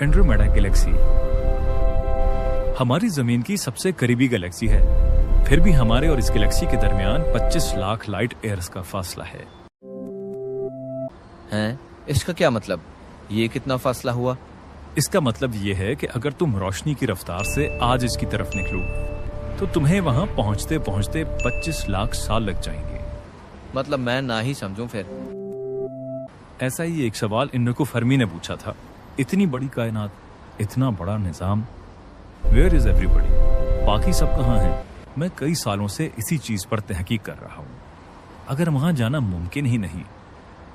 Andromeda Galaxy हमारी जमीन की सबसे करीबी गैलेक्सी है, फिर भी हमारे और इस गैलेक्सी के दरमियान 25 लाख लाइट ईयर्स का फासला है। हैं? इसका क्या मतलब? ये कितना फासला हुआ? इसका मतलब ये है कि अगर तुम रोशनी की रफ्तार से आज इसकी तरफ निकलो तो तुम्हें वहां पहुंचते पहुंचते 25 लाख साल लग जाएंगे। मतलब मैं ना ही समझूं फिर। ऐसा ही एक सवाल इन्नको फर्मी ने पूछा था। इतनी बड़ी कायनात, इतना बड़ा निजाम, वेयर इज एवरीबॉडी? बाकी सब कहाँ हैं? मैं कई सालों से इसी चीज पर तहकीक कर रहा हूँ। अगर वहां जाना मुमकिन ही नहीं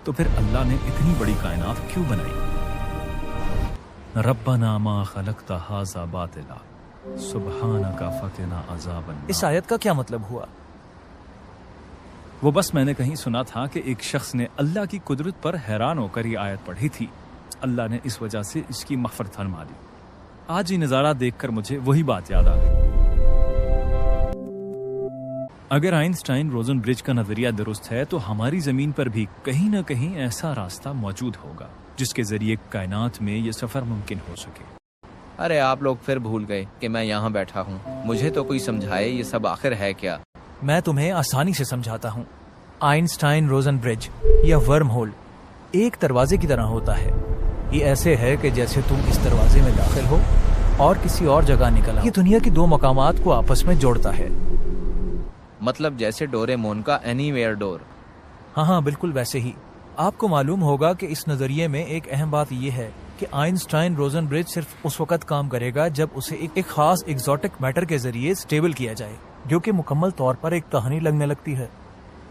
तो फिर अल्लाह ने इतनी बड़ी कायनात क्यों बनाई? रब्बना मा खलक़्ता हाज़ा बातिला सुब्हानका फ़क़िना अज़ाबन। इस आयत का क्या मतलब हुआ? वो बस मैंने कहीं सुना था कि एक शख्स ने अल्लाह की कुदरत पर हैरान होकर ये आयत पढ़ी थी। अल्लाह ने इस वजह से इसकी मग़फ़िरत फरमा दी। आज ये नज़ारा देखकर मुझे वही बात याद आ गई। अगर आइंस्टाइन रोजन ब्रिज का नजरिया दुरुस्त है तो हमारी जमीन पर भी कहीं न कहीं ऐसा रास्ता मौजूद होगा जिसके जरिए कायनात में ये सफर मुमकिन हो सके। अरे आप लोग फिर भूल गए कि मैं यहाँ बैठा हूँ। मुझे तो कोई समझाए ये सब आखिर है क्या? मैं तुम्हें आसानी से समझाता हूँ। आइंस्टाइन रोजन ब्रिज या वर्म होल एक दरवाजे की तरह होता है। ये ऐसे है कि जैसे तुम इस दरवाजे में दाखिल हो और किसी और जगह निकल आओ। ये दुनिया की दो मकामात को आपस में जोड़ता है। मतलब जैसे डोरेमोन का एनीवेयर डोर। हाँ, बिल्कुल वैसे ही। आपको मालूम होगा कि इस नजरिए में एक अहम बात यह है कि आइंस्टाइन रोजन ब्रिज सिर्फ उस वक्त काम करेगा जब उसे एक खास एग्जॉटिक मैटर के जरिए स्टेबल किया जाए, जो कि मुकम्मल तौर पर एक कहानी लगने लगती है।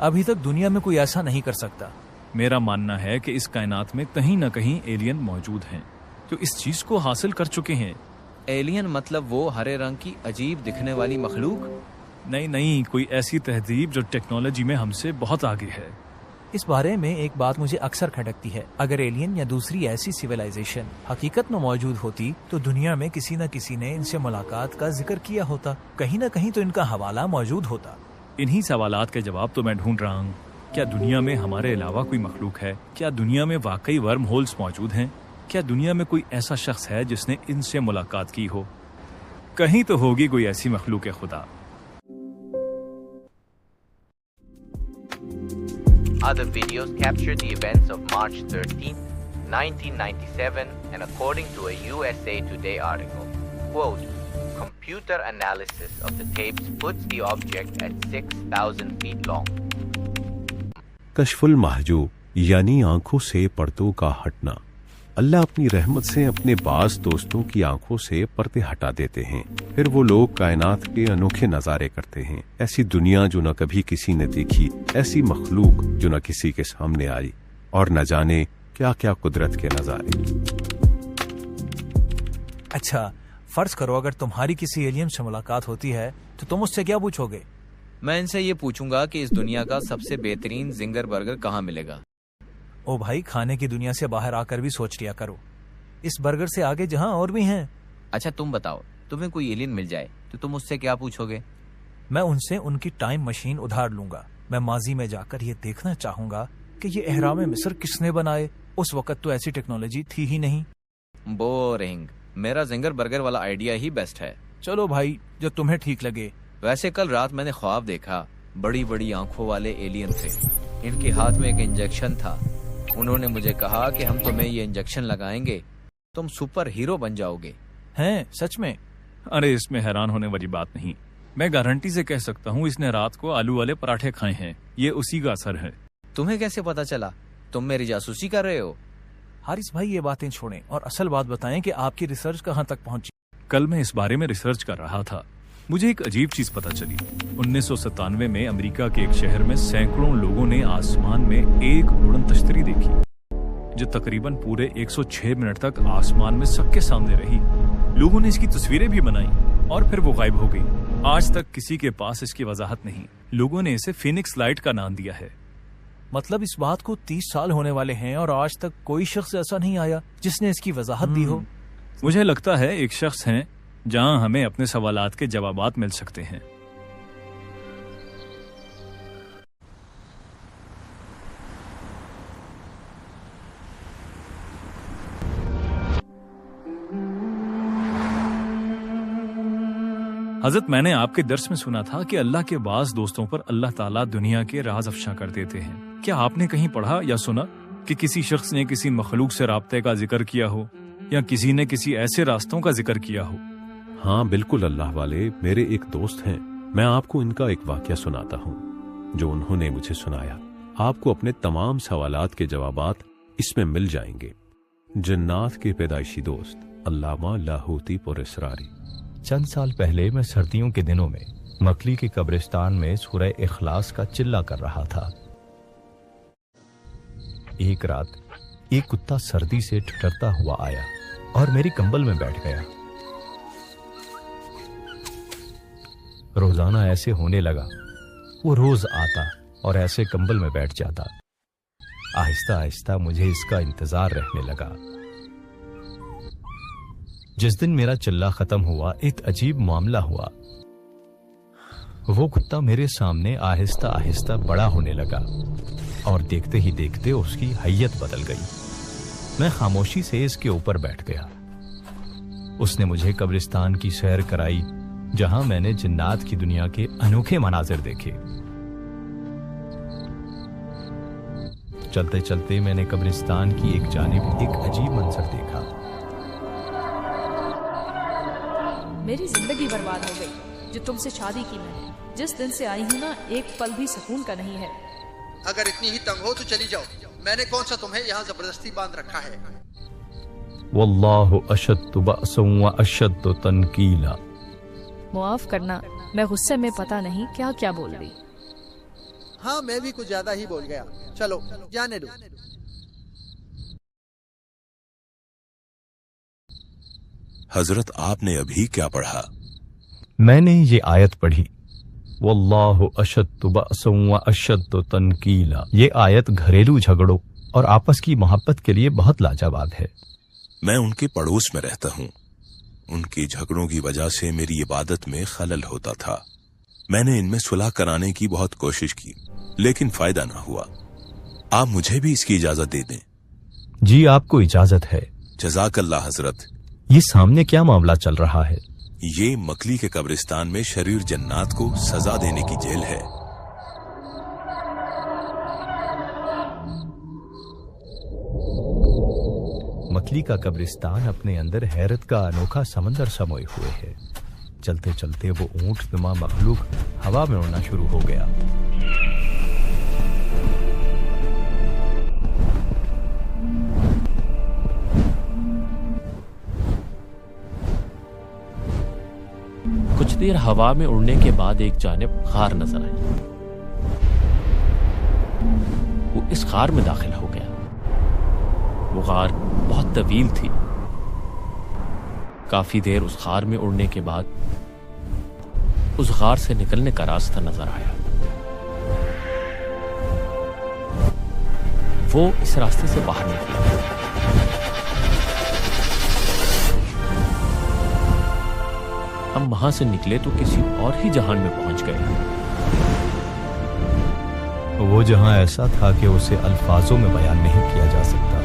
अभी तक दुनिया में कोई ऐसा नहीं कर सकता। मेरा मानना है कि इस कायनात में कहीं न कहीं एलियन मौजूद हैं जो इस चीज को हासिल कर चुके हैं। एलियन मतलब वो हरे रंग की अजीब दिखने वाली मखलूक? नहीं, कोई ऐसी तहजीब जो टेक्नोलॉजी में हमसे बहुत आगे है। इस बारे में एक बात मुझे अक्सर खटकती है। अगर एलियन या दूसरी ऐसी सिविलाइजेशन हकीकत में मौजूद होती तो दुनिया में किसी न किसी ने इनसे मुलाकात का जिक्र किया होता। कहीं न कहीं तो इनका हवाला मौजूद होता। इन्हीं सवालात के जवाब तो मैं ढूंढ रहा हूँ। क्या दुनिया में हमारे अलावा कोई मखलूक है? क्या दुनिया में वाकई वर्म होल्स मौजूद हैं? क्या दुनिया में कोई ऐसा शख्स है जिसने इनसे मुलाकात की हो? कहीं तो होगी कोई ऐसी मखलूक खुदा। Other videos capture the events of March 13, 1997, and according to a USA Today article, quote, computer analysis of the tapes puts the object at 6,000 feet long. Kashful Mahjub यानी आंखों से पर्दों का हटना। अल्लाह अपनी रहमत से अपने बाज दोस्तों की आंखों से पर्दे हटा देते हैं, फिर वो लोग कायनात के अनोखे नजारे करते हैं। ऐसी दुनिया जो न कभी किसी ने देखी, ऐसी मखलूक जो न किसी के सामने आई, और न जाने क्या क्या कुदरत के नजारे। अच्छा, फर्ज करो अगर तुम्हारी किसी एलियन से मुलाकात होती है तो तुम उससे क्या पूछोगे? मैं इनसे ये पूछूंगा कि इस दुनिया का सबसे बेहतरीन जिंगर बर्गर कहाँ मिलेगा। ओ भाई, खाने की दुनिया से बाहर आकर भी सोच लिया करो। इस बर्गर से आगे जहाँ और भी हैं। अच्छा तुम बताओ, तुम्हें कोई एलियन मिल जाए तो तुम उससे क्या पूछोगे? मैं उनसे उनकी टाइम मशीन उधार लूंगा। मैं माजी में जाकर ये देखना चाहूंगा कि ये एहराम मिस्र किसने बनाए। उस वक्त तो ऐसी टेक्नोलॉजी थी ही नहीं। बोरिंग। मेरा जिंगर बर्गर वाला आइडिया ही बेस्ट है। चलो भाई, जो तुम्हें ठीक लगे। वैसे कल रात मैंने ख्वाब देखा, बड़ी बड़ी आंखों वाले एलियन थे। इनके हाथ में एक इंजेक्शन था। उन्होंने मुझे कहा कि हम तुम्हें ये इंजेक्शन लगाएंगे, तुम सुपर हीरो बन जाओगे। हैं? सच में? अरे इसमें हैरान होने वाली बात नहीं। मैं गारंटी से कह सकता हूँ इसने रात को आलू वाले पराठे खाए हैं। ये उसी का असर है। तुम्हें कैसे पता चला? तुम मेरी जासूसी कर रहे हो? हारिस भाई, ये बातें छोड़ें और असल बात बताएं कि आपकी रिसर्च कहाँ तक पहुंची। कल मैं इस बारे में रिसर्च कर रहा था। मुझे एक अजीब चीज पता चली। 1997 में अमेरिका के एक शहर में सैकड़ों लोगों ने आसमान में एक उड़न तश्तरी देखी जो तकरीबन पूरे 106 मिनट तक आसमान में सबके सामने रही। लोगों ने इसकी तस्वीरें भी बनाई और फिर वो गायब हो गई। आज तक किसी के पास इसकी वजाहत नहीं। लोगों ने इसे फिनिक्स लाइट का नाम दिया है। मतलब इस बात को 30 साल होने वाले हैं और आज तक कोई शख्स ऐसा नहीं आया जिसने इसकी वजाहत दी हो। मुझे लगता है एक शख्स है जहां हमें अपने सवालात के जवाबात मिल सकते हैं। حضرت میں نے آپ کے درس میں سنا تھا کہ اللہ کے بعض دوستوں پر اللہ تعالیٰ دنیا کے راز افشا کر دیتے ہیں. کیا آپ نے کہیں پڑھا یا سنا کہ کسی شخص نے کسی مخلوق سے رابطے کا ذکر کیا ہو یا کسی نے کسی ایسے راستوں کا ذکر کیا ہو؟ ہاں بالکل اللہ والے، میرے ایک دوست ہیں، میں آپ کو ان کا ایک واقعہ سناتا ہوں جو انہوں نے مجھے سنایا. آپ کو اپنے تمام سوالات کے جوابات اس میں مل جائیں گے. جنات کے پیدائشی دوست علامہ لاہوتی پور اسراری. چند سال پہلے میں سردیوں کے دنوں میں مکلی کے قبرستان میں سورہ اخلاص کا چلہ کر رہا تھا. ایک رات ایک کتا سردی سے ٹھٹرتا ہوا آیا اور میری کمبل میں بیٹھ گیا. روزانہ ایسے ہونے لگا. وہ روز آتا اور ایسے کمبل میں بیٹھ جاتا. آہستہ آہستہ مجھے اس کا انتظار رہنے لگا. جس دن میرا چلہ ختم ہوا ایک عجیب معاملہ ہوا. وہ کتا میرے سامنے آہستہ آہستہ بڑا ہونے لگا اور دیکھتے ہی دیکھتے اس کی حیت بدل گئی. میں خاموشی سے اس کے اوپر بیٹھ گیا. اس نے مجھے قبرستان کی سیر کرائی جہاں میں نے جنات کی دنیا کے انوکھے مناظر دیکھے. چلتے چلتے میں نے قبرستان کی ایک جانب ایک عجیب منظر دیکھا. میری زندگی برباد ہو گئی. جو تم سے شادی کی میں نے، جس دن سے آئی ہوں نا، ایک پل بھی سکون کا نہیں ہے. اگر اتنی ہی تنگ ہو تو چلی جاؤ. میں نے کون سا تمہیں یہاں زبردستی باندھ رکھا ہے؟ واللہ اشد بأسا واشد تنکیلا. معاف کرنا، میں غصے میں پتہ نہیں کیا کیا بول گئی. ہاں میں بھی کچھ زیادہ ہی بول گیا. چلو جانے دو. حضرت آپ نے ابھی کیا پڑھا؟ میں نے یہ آیت پڑھی، واللہ اشد بأسا واشد تنکیلا. یہ آیت گھریلو جھگڑوں اور آپس کی محبت کے لیے بہت لاجواب ہے. میں ان کے پڑوس میں رہتا ہوں. ان کی جھگڑوں کی وجہ سے میری عبادت میں خلل ہوتا تھا. میں نے ان میں صلح کرانے کی بہت کوشش کی لیکن فائدہ نہ ہوا. آپ مجھے بھی اس کی اجازت دے دیں. جی آپ کو اجازت ہے. جزاک اللہ حضرت. یہ سامنے کیا معاملہ چل رہا ہے؟ یہ مکلی کے قبرستان میں شریر جنات کو سزا دینے کی جیل ہے. مکلی کا قبرستان اپنے اندر حیرت کا انوکھا سمندر سموئے ہوئے ہے. چلتے چلتے وہ اونٹ نما مخلوق ہوا میں اڑنا شروع ہو گیا. کچھ دیر ہوا میں اڑنے کے بعد ایک جانب غار نظر آئی. وہ اس غار میں داخل ہو گیا. وہ غار بہت طویل تھی. کافی دیر اس غار میں اڑنے کے بعد اس غار سے نکلنے کا راستہ نظر آیا. وہ اس راستے سے باہر نکلا. ہم وہاں سے نکلے تو کسی اور ہی جہان میں پہنچ گئے. وہ جہاں ایسا تھا کہ اسے الفاظوں میں بیان نہیں کیا جا سکتا.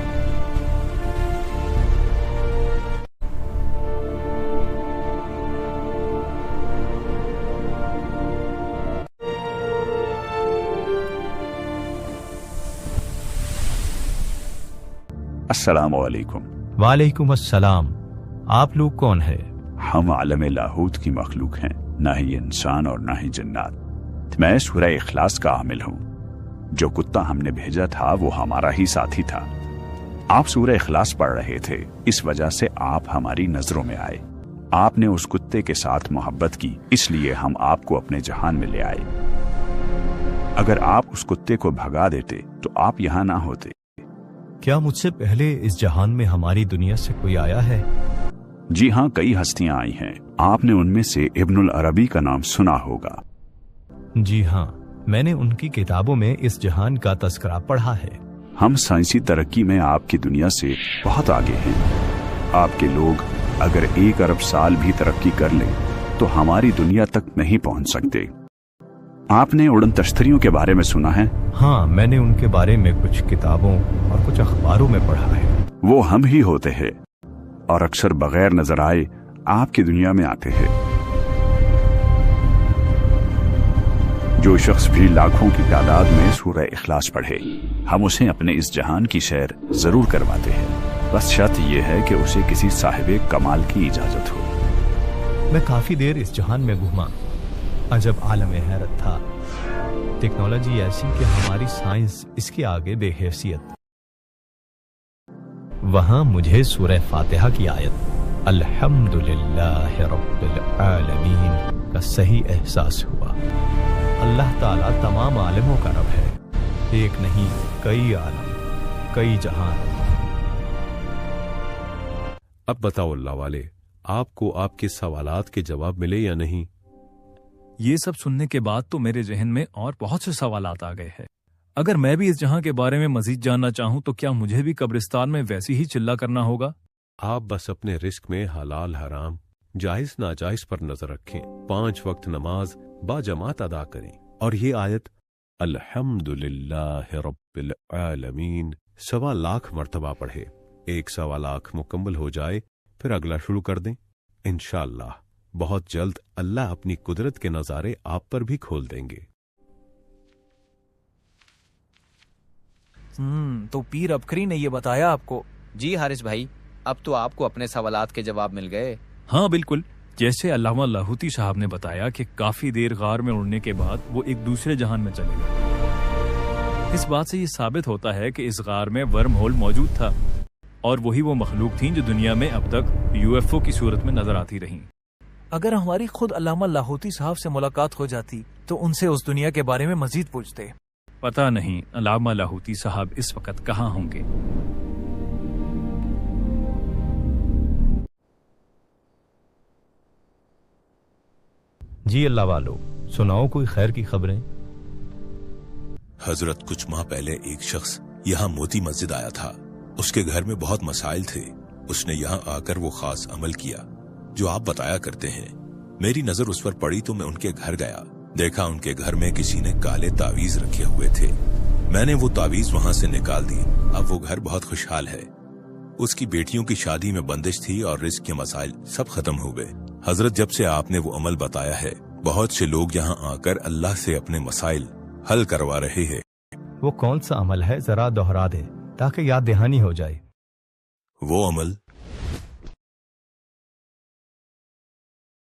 السلام علیکم. وعلیکم السلام. آپ لوگ کون ہیں؟ ہم عالم لاہوت کی مخلوق ہیں، نہ ہی انسان اور نہ ہی جنات. میں سورہ اخلاص کا عامل ہوں. جو کتا ہم نے بھیجا تھا وہ ہمارا ہی ساتھی تھا. آپ سورہ اخلاص پڑھ رہے تھے، اس وجہ سے آپ ہماری نظروں میں آئے. آپ نے اس کتے کے ساتھ محبت کی، اس لیے ہم آپ کو اپنے جہان میں لے آئے. اگر آپ اس کتے کو بھگا دیتے تو آپ یہاں نہ ہوتے. کیا مجھ سے پہلے اس جہان میں ہماری دنیا سے کوئی آیا ہے؟ جی ہاں، کئی ہستیاں آئی ہیں. آپ نے ان میں سے ابن العربی کا نام سنا ہوگا. جی ہاں، میں نے ان کی کتابوں میں اس جہان کا تذکرہ پڑھا ہے. ہم سائنسی ترقی میں آپ کی دنیا سے بہت آگے ہیں. آپ کے لوگ اگر 1 ارب سال بھی ترقی کر لیں تو ہماری دنیا تک نہیں پہنچ سکتے. آپ نے اڑن تشتریوں کے بارے میں سنا ہے؟ ہاں، میں نے ان کے بارے میں کچھ کتابوں اور کچھ اخباروں میں پڑھا ہے. وہ ہم ہی ہوتے ہیں اور اکثر بغیر نظر آئے آپ کی دنیا میں آتے ہیں. जो शख्स भी लाखों की तादाद में सूरह इखलास पढ़े, हम उसे अपने इस जहान की सैर जरूर करवाते हैं। बस शर्त यह है कि उसे किसी साहिबे कमाल की इजाजत हो। मैं काफी देर इस जहान में घूमा। अजब आलम हैरत था। टेक्नोलॉजी ऐसी कि हमारी साइंस इसके आगे बेहैसियत। वहां मुझे सूरह फातिहा की आयत अल्हम्दुलिल्लाह रब्बिल आलमीन का सही एहसास हुआ। अल्लाह ताला तमाम आलमों का रब है, एक नहीं कई आलम, कई जहान। अब बताओ अल्लाह वाले, आपको आपके सवालात के जवाब मिले या नहीं? ये सब सुनने के बाद तो मेरे जहन में और बहुत से सवालात आ गए हैं। अगर मैं भी इस जहां के बारे में मजीद जानना चाहूं तो क्या मुझे भी कब्रिस्तान में वैसी ही चिल्ला करना होगा? आप बस अपने रिस्क में हलाल हराम, जायज नाजायज पर नजर रखें, 5 वक्त नमाज बाजमात अदा करें और ये आयत अल्हम्दुलिल्लाह रब्बिल आलमीन 1.25 लाख मर्तबा पढ़े। 1.25 लाख मुकम्मल हो जाए फिर अगला शुरू कर दें। इंशाअल्लाह बहुत जल्द अल्लाह अपनी कुदरत के नजारे आप पर भी खोल देंगे। तो पीर अबकरी ने ये बताया आपको? जी हारिस भाई, अब तो आपको अपने सवालात के जवाब मिल गए। हाँ बिल्कुल, जैसे अल्लामा लाहौती साहब ने बताया कि काफी देर गार में उड़ने के बाद वो एक दूसरे जहान में चले गए। इस बात से ये साबित होता है कि इस गार में वर्म होल मौजूद था और वही वो मखलूक थी जो दुनिया में अब तक यूएफओ की सूरत में नजर आती रही। अगर हमारी खुद अल्लामा लाहौती साहब से मुलाकात हो जाती तो उनसे उस दुनिया के बारे में मजीद पूछते। पता नहीं अल्लामा लाहौती साहब इस वक्त कहाँ होंगे। जी अल्लाह वालो, सुनाओ कोई खैर की खबरें। हजरत, कुछ माह पहले एक शख्स यहाँ मोती मस्जिद आया था। उसके घर में बहुत मसाइल थे। उसने यहाँ आकर वो खास अमल किया जो आप बताया करते हैं। मेरी नजर उस पर पड़ी तो मैं उनके घर गया। देखा उनके घर में किसी ने काले तावीज रखे हुए थे। मैंने वो तावीज वहां से निकाल दी। अब वो घर बहुत खुशहाल है। उसकी बेटियों की शादी में बंदिश थी और रिस्क के मसाइल सब खत्म हो गए। हजरत, जब से आपने वो अमल बताया है, बहुत से लोग यहाँ आकर अल्लाह से अपने मसाइल हल करवा रहे हैं। वो कौन सा अमल है, जरा दोहरा दे ताकि याद दहानी हो जाए। वो अमल